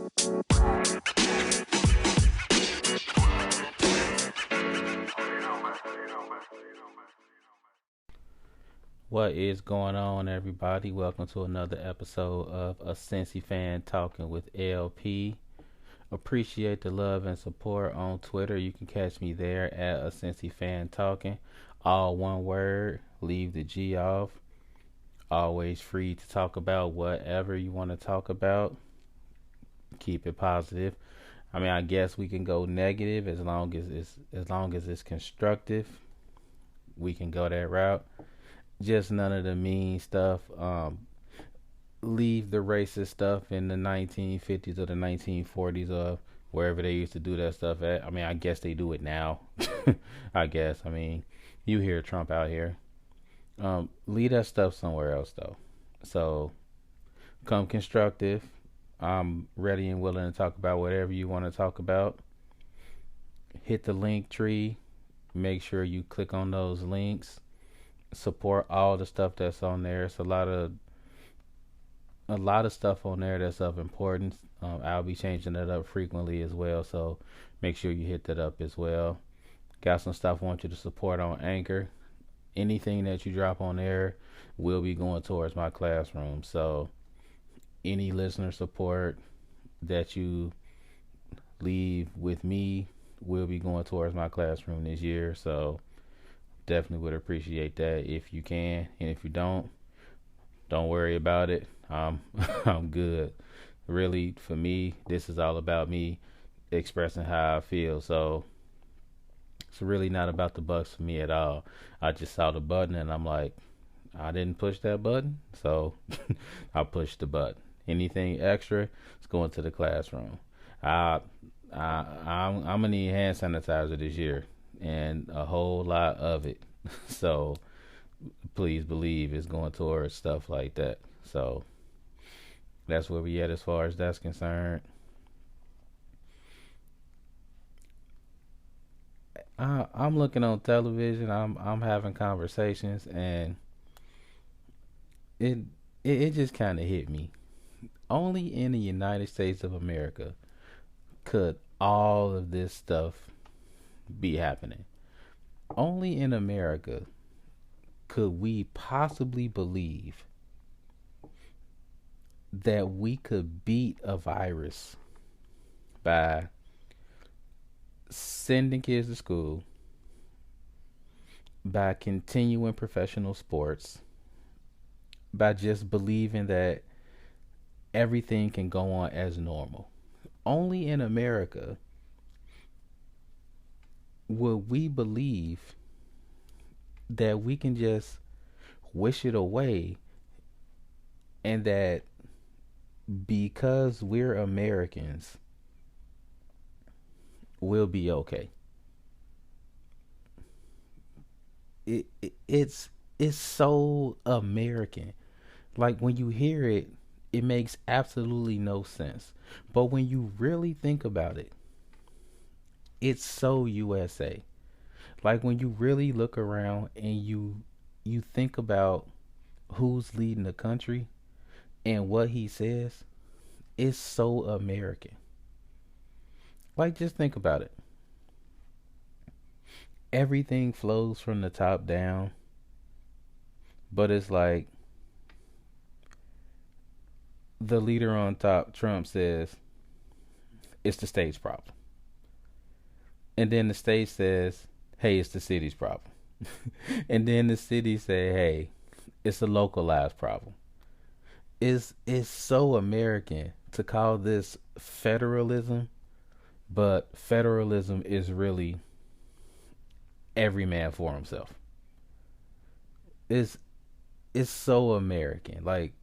What is going on, everybody? Welcome to another episode of A Cincy Fan Talking with LP. Appreciate the love and support on Twitter. You can catch me there at A Cincy Fan Talking. All one word. Leave the G off. Always free to talk about whatever you want to talk about. Keep it positive. I mean, I guess we can go negative as long as it's constructive. We can go that route. Just none of the mean stuff. Leave the racist stuff in the 1950s or the 1940s or wherever they used to do that stuff at. I mean, I guess they do it now. I guess. I mean, you hear Trump out here. Leave that stuff somewhere else, though. So come constructive. I'm ready and willing to talk about whatever you want to talk about. Hit the link tree. Make sure you click on those links. Support all the stuff that's on there. It's a lot of stuff on there that's of importance. I'll be changing that up frequently as well, so make sure you hit that up as well. Got some stuff I want you to support on Anchor. Anything that you drop on there will be going towards my classroom. So any listener support that you leave with me will be going towards my classroom this year. So definitely would appreciate that if you can, and if you don't worry about it. I'm good. Really, for me, this is all about me expressing how I feel. So it's really not about the bucks for me at all. I just saw the button and I'm like, I didn't push that button, so I pushed the button. Anything extra is going to the classroom. I, I'm gonna need hand sanitizer this year and a whole lot of it. So please believe it's going towards stuff like that. So that's where we at as far as that's concerned. I'm looking on television. I'm having conversations, and it it just kind of hit me. Only in the United States of America could all of this stuff be happening. Only in America could we possibly believe that we could beat a virus by sending kids to school, by continuing professional sports, by just believing that everything can go on as normal. Only in America would we believe that we can just wish it away, and that because we're Americans, we'll be okay. It's so American. Like when you hear it, it makes absolutely no sense. But when you really think about it, it's so USA. Like when you really look around and you think about who's leading the country and what he says, it's so American. Like just think about it. Everything flows from the top down, but it's like the leader on top, Trump, says it's the state's problem. And then the state says, hey, it's the city's problem. And then the city say, hey, it's a localized problem. It's so American to call this federalism, but federalism is really every man for himself. It's it's so American. Like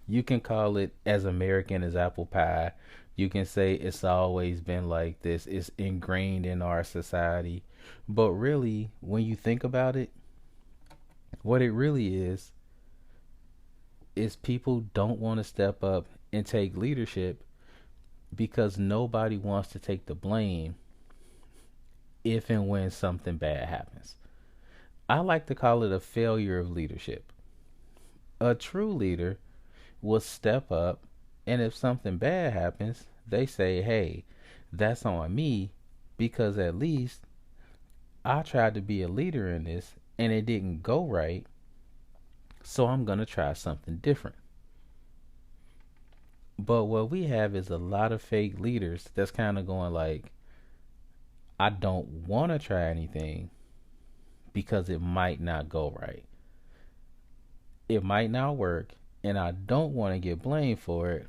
you can call it as American as apple pie. You can say it's always been like this. It's ingrained in our society. But really, when you think about it, what it really is people don't want to step up and take leadership because nobody wants to take the blame if and when something bad happens. I like to call it a failure of leadership. A true leader will step up And if something bad happens, they say, hey, that's on me because at least I tried to be a leader in this and it didn't go right. So I'm going to try something different. But what we have is a lot of fake leaders that's kind of going like, I don't want to try anything because it might not go right. It might not work, and I don't want to get blamed for it.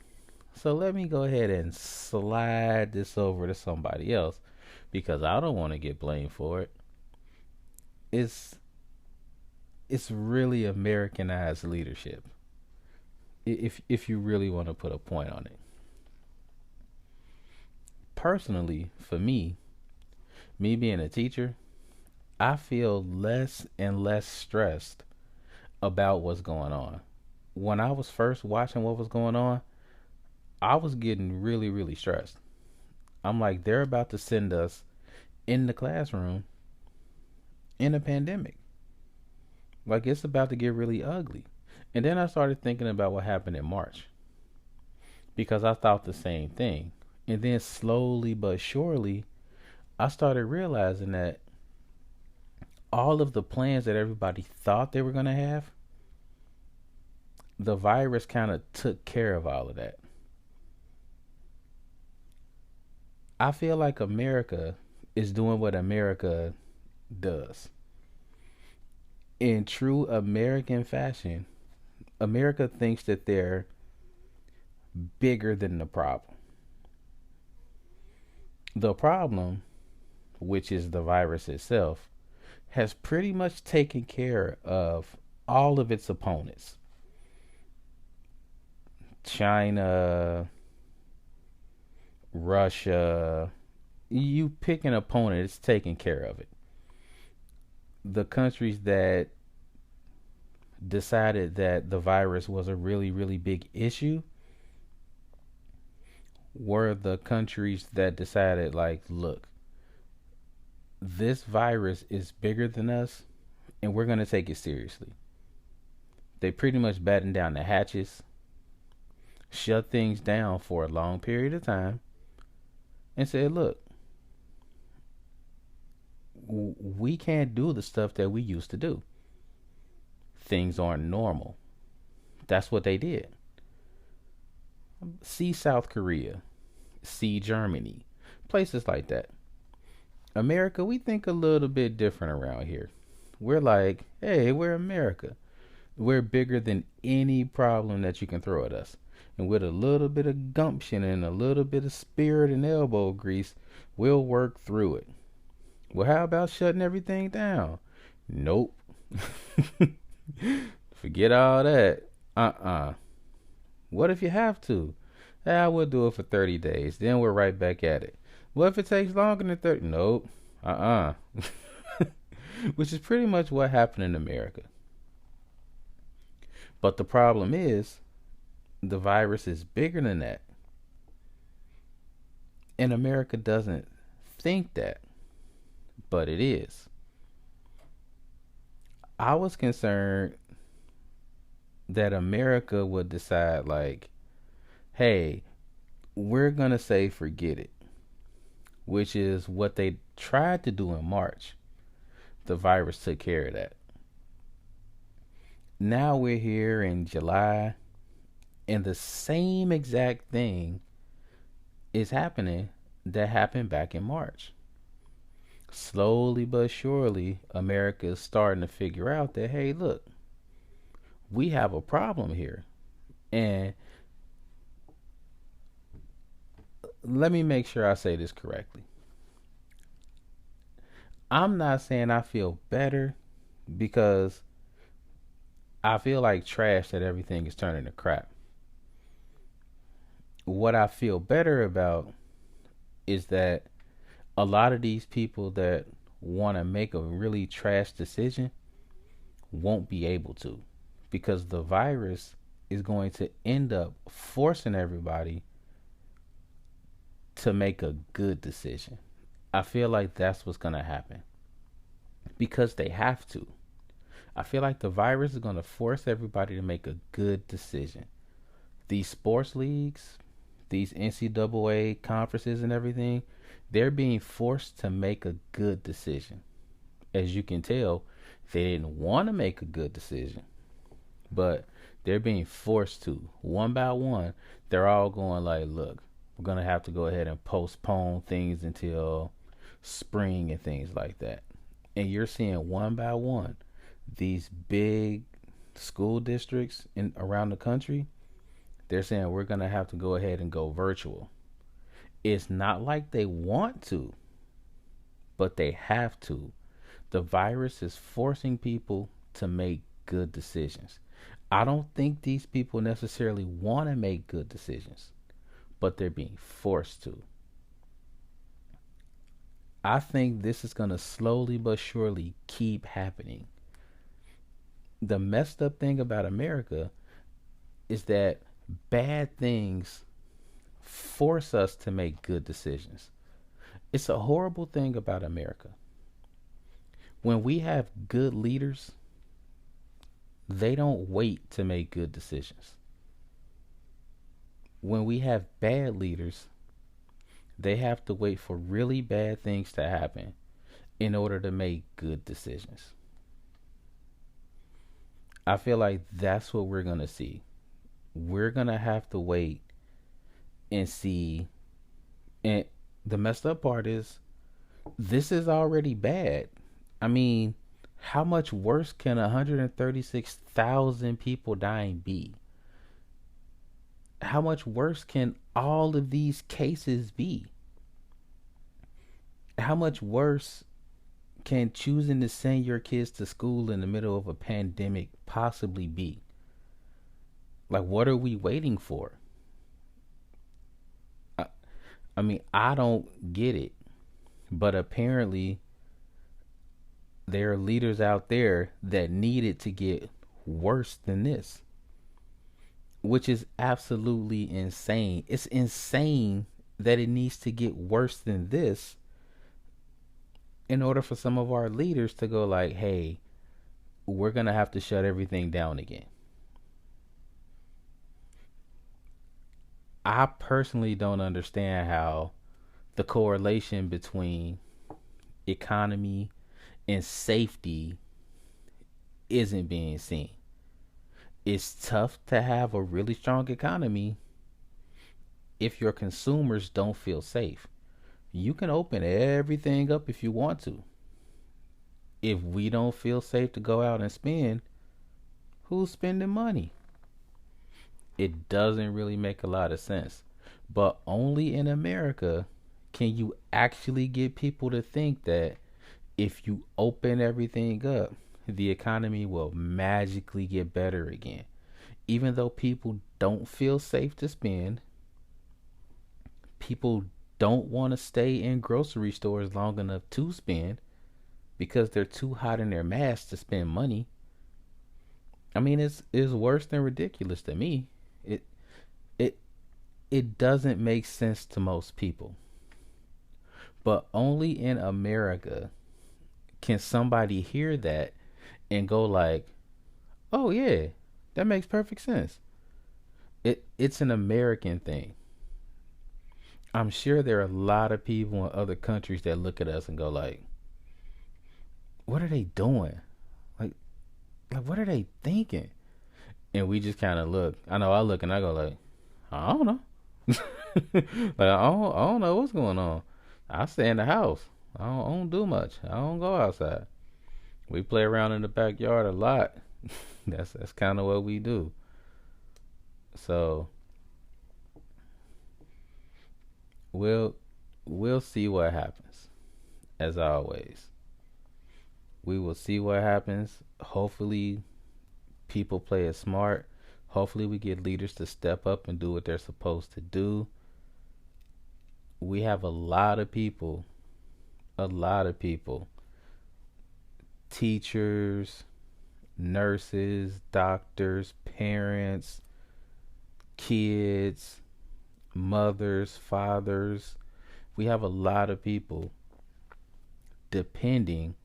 So let me go ahead and slide this over to somebody else because I don't want to get blamed for it. It's it's really Americanized leadership. If you really want to put a point on it. Personally, for me being a teacher, I feel less and less stressed about what's going on. When I was first watching what was going on, I was getting really, really stressed. I'm like, they're about to send us in the classroom in a pandemic. Like, it's about to get really ugly. And then I started thinking about what happened in March because I thought the same thing. And then slowly but surely, I started realizing that all of the plans that everybody thought they were going to have, the virus kind of took care of all of that. I feel like America is doing what America does. In true American fashion, America thinks that they're bigger than the problem. The problem, which is the virus itself, has pretty much taken care of all of its opponents. China, Russia, you pick an opponent, it's taking care of it. The countries that decided that the virus was a really, really big issue were the countries that decided, like, look, this virus is bigger than us and we're going to take it seriously. They pretty much battened down the hatches, shut things down for a long period of time, and said, look, we can't do the stuff that we used to do. Things aren't normal. That's what they did. See South Korea, see Germany, places like that. America, we think a little bit different around here. We're like, hey, we're America. We're bigger than any problem that you can throw at us. And with a little bit of gumption and a little bit of spirit and elbow grease, we'll work through it. Well, how about shutting everything down? Nope. Forget all that. What if you have to? We'll do it for 30 days. Then we're right back at it. What if it takes longer than 30? Nope. Which is pretty much what happened in America. But the problem is, the virus is bigger than that. And America doesn't think that, but it is. I was concerned that America would decide, like, hey, we're going to say forget it, which is what they tried to do in March. The virus took care of that. Now we're here in July, and the same exact thing is happening that happened back in March. Slowly but surely, America is starting to figure out that, hey, look, we have a problem here. And let me make sure I say this correctly. I'm not saying I feel better because I feel like trash that everything is turning to crap. What I feel better about is that a lot of these people that want to make a really trash decision won't be able to because the virus is going to end up forcing everybody to make a good decision. I feel like that's what's going to happen because they have to. I feel like the virus is going to force everybody to make a good decision. These sports leagues, these NCAA conferences and everything, they're being forced to make a good decision. As you can tell, they didn't want to make a good decision, but they're being forced to. One by one, they're all going like, look, we're going to have to go ahead and postpone things until spring and things like that. And you're seeing one by one these big school districts in around the country, they're saying we're going to have to go ahead and go virtual. It's not like they want to, but they have to. The virus is forcing people to make good decisions. I don't think these people necessarily want to make good decisions, but they're being forced to. I think this is going to slowly but surely keep happening. The messed up thing about America is that bad things force us to make good decisions. It's a horrible thing about America. When we have good leaders, they don't wait to make good decisions. When we have bad leaders, they have to wait for really bad things to happen in order to make good decisions. I feel like that's what we're going to see. We're going to have to wait and see. And the messed up part is this is already bad. I mean, how much worse can 136,000 people dying be? How much worse can all of these cases be? How much worse can choosing to send your kids to school in the middle of a pandemic possibly be? Like, what are we waiting for? I mean, I don't get it. But apparently, there are leaders out there that need it to get worse than this, which is absolutely insane. It's insane that it needs to get worse than this in order for some of our leaders to go like, hey, we're going to have to shut everything down again. I personally don't understand how the correlation between economy and safety isn't being seen. It's tough to have a really strong economy if your consumers don't feel safe. You can open everything up if you want to. If we don't feel safe to go out and spend, who's spending money? It doesn't really make a lot of sense. But only in America can you actually get people to think that if you open everything up, the economy will magically get better again. Even though people don't feel safe to spend, people don't want to stay in grocery stores long enough to spend because they're too hot in their masks to spend money. I mean, it's worse than ridiculous to me. It it it doesn't make sense to most people. But only in America can somebody hear that and go like, "Oh yeah, that makes perfect sense." It's an American thing. I'm sure there are a lot of people in other countries that look at us and go like, "What are they doing? Like what are they thinking?" And we just kind of look. I know I look and I go like, "I don't know." Like I don't know what's going on. I stay in the house. I don't do much. I don't go outside. We play around in the backyard a lot. That's kind of what we do. So we'll we'll see what happens. As always, we will see what happens. Hopefully, people play it smart. Hopefully, we get leaders to step up and do what they're supposed to do. We have a lot of people, teachers, nurses, doctors, parents, kids, mothers, fathers. We have a lot of people depending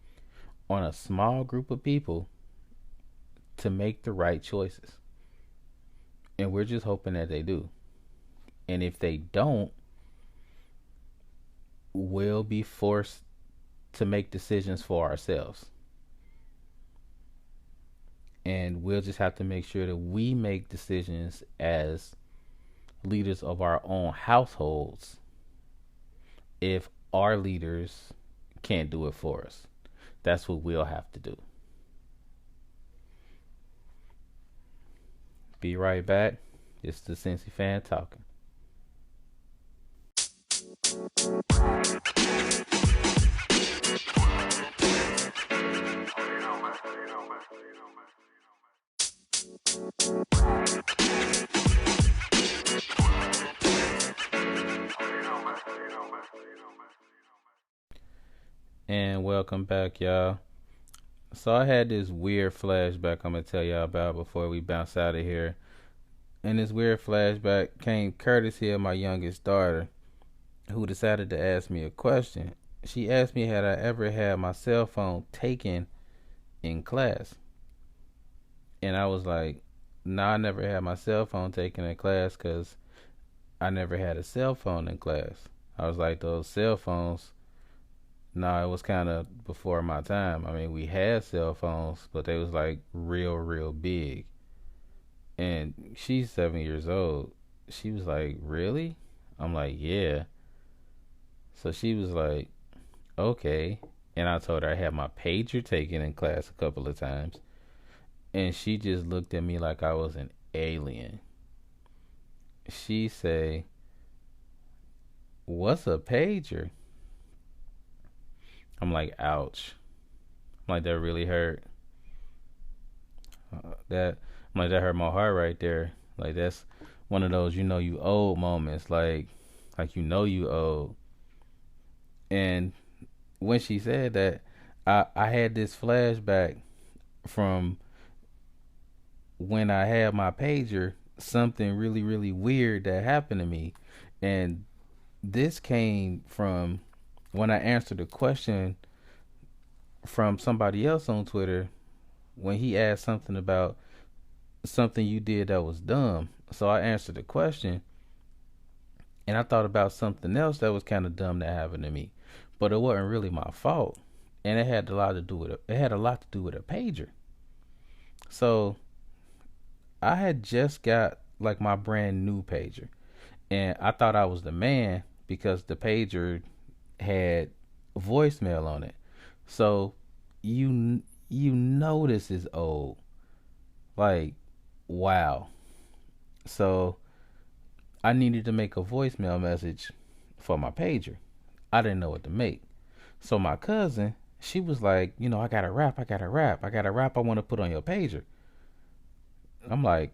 on a small group of people to make the right choices. And we're just hoping that they do. And if they don't, we'll be forced to make decisions for ourselves. And we'll just have to make sure that we make decisions as leaders of our own households if our leaders can't do it for us. That's what we'll have to do. Be right back. It's the Cincy fan talking. And welcome back, y'all. So I had this weird flashback I'm gonna tell y'all about before we bounce out of here. And this weird flashback came courtesy of my youngest daughter, who decided to ask me a question. She asked me had I ever had my cell phone taken in class. And I was like, no, I never had my cell phone taken in class because I never had a cell phone in class. I was like, those cell phones, no, it was kind of before my time. I mean, we had cell phones, but they was like real, real big. And she's 7 years old. She was like, really? I'm like, yeah. So she was like, okay. And I told her I had my pager taken in class a couple of times. And she just looked at me like I was an alien. She say, what's a pager? I'm like, ouch. I'm like, that really hurt. That I'm like, that hurt my heart right there. Like, that's one of those you old moments. Like you old. And when she said that, I had this flashback from when I had my pager, something really, really weird that happened to me. And this came from when I answered a question from somebody else on Twitter when he asked something about something you did that was dumb. So I answered the question and I thought about something else that was kind of dumb that happened to me. But it wasn't really my fault. And it had a lot to do with a pager. So I had just got like my brand new pager, and I thought I was the man because the pager had voicemail on it. So you know this is old. Like, wow. So I needed to make a voicemail message for my pager. I didn't know what to make. So my cousin, she was like, I got a rap, I want to put on your pager. I'm like,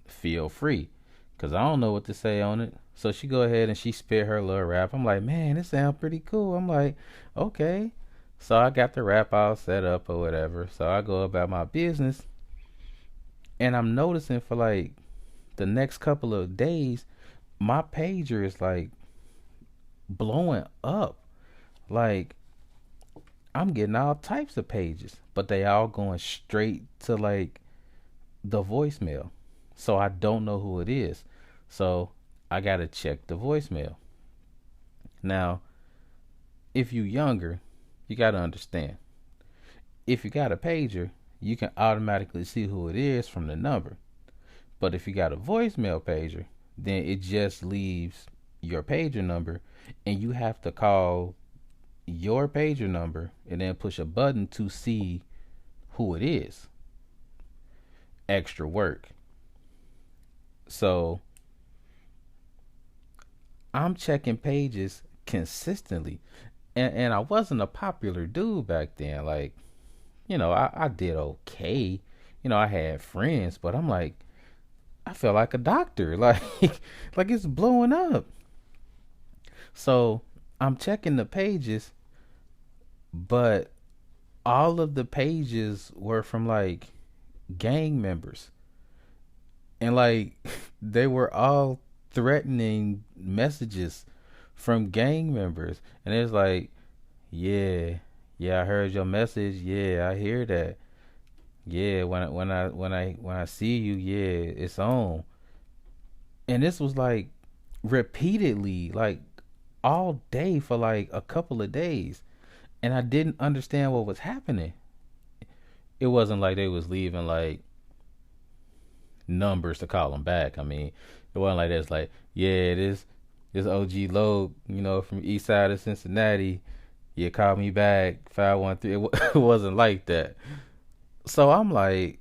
feel free, cause I don't know what to say on it. So she go ahead and she spit her little rap. I'm like, man, this sounds pretty cool. I'm like, okay. So I got the rap all set up or whatever. So I go about my business, and I'm noticing for like the next couple of days, my pager is like blowing up. Like, I'm getting all types of pages, but they all going straight to like the voicemail. So I don't know who it is. So I got to check the voicemail. Now, if you younger, you got to understand. If you got a pager, you can automatically see who it is from the number. But if you got a voicemail pager, then it just leaves your pager number and you have to call your pager number and then push a button to see who it is. Extra work. So I'm checking pages consistently. And I wasn't a popular dude back then. Like, I did okay. I had friends, but I'm like, I felt like a doctor. Like, like it's blowing up. So I'm checking the pages, but all of the pages were from like gang members. And like they were all threatening messages from gang members. And it's like, yeah, I heard your message. Yeah, I hear that. Yeah, when I see you, yeah, it's on. And this was like repeatedly, like all day for like a couple of days. And I didn't understand what was happening. It wasn't like they was leaving like numbers to call them back. I mean, it wasn't like that's like, yeah, this OG Low, from east side of Cincinnati, you call me back 513. It wasn't like that. So I'm like,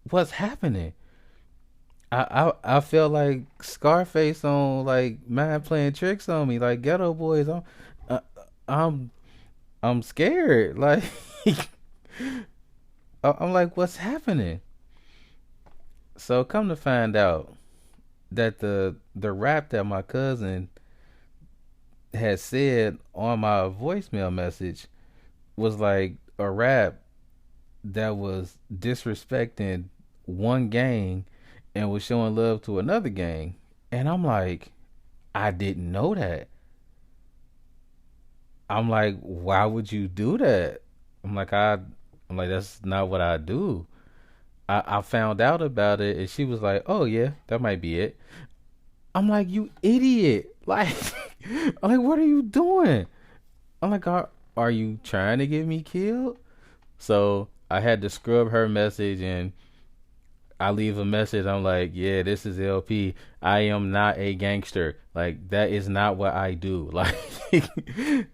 what's happening? I felt like Scarface on like man playing tricks on me, like Ghetto Boys. Uh, I'm I'm scared. Like I'm like, what's happening? So come to find out that the rap that my cousin had said on my voicemail message was like a rap that was disrespecting one gang and was showing love to another gang. And I'm like, I didn't know that. I'm like, why would you do that? I'm like, I'm like, that's not what I do. I found out about it and she was like, oh yeah, that might be it. I'm like, you idiot. Like, I'm like, what are you doing? I'm like, are you trying to get me killed? So I had to scrub her message and I leave a message. I'm like, yeah, this is LP. I am not a gangster. Like that is not what I do. Like,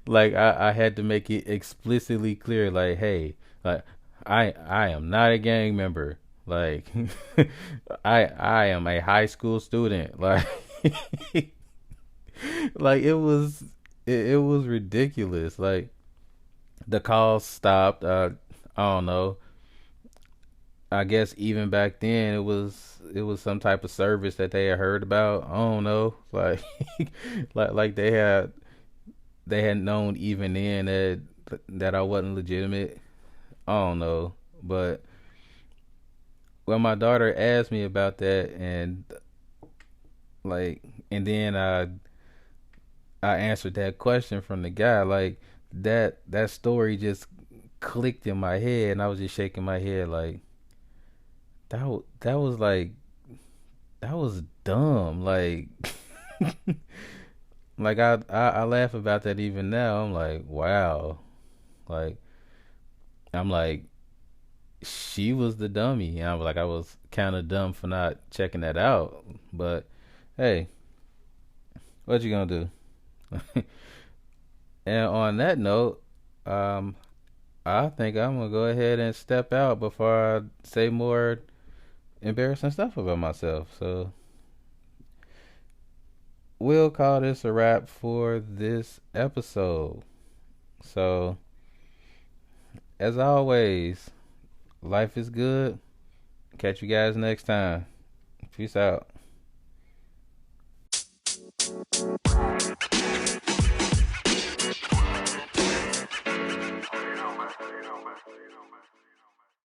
like I had to make it explicitly clear. Like, hey, like I am not a gang member. Like, I am a high school student. Like, like it was ridiculous. Like the call stopped. I don't know. I guess even back then it was some type of service that they had heard about. I don't know, like like they had known even then that I wasn't legitimate. I don't know, but when my daughter asked me about that and like and then I answered that question from the guy like that story just clicked in my head and I was just shaking my head like that was like that was dumb. Like, like I laugh about that even now. I'm like, wow. Like, I'm like, she was the dummy. And I was like, I was kind of dumb for not checking that out. But hey, what you gonna do? And on that note, um, I think I'm gonna go ahead and step out before I say more embarrassing stuff about myself. So we'll call this a wrap for this episode. So, as always, life is good. Catch you guys next time. Peace out.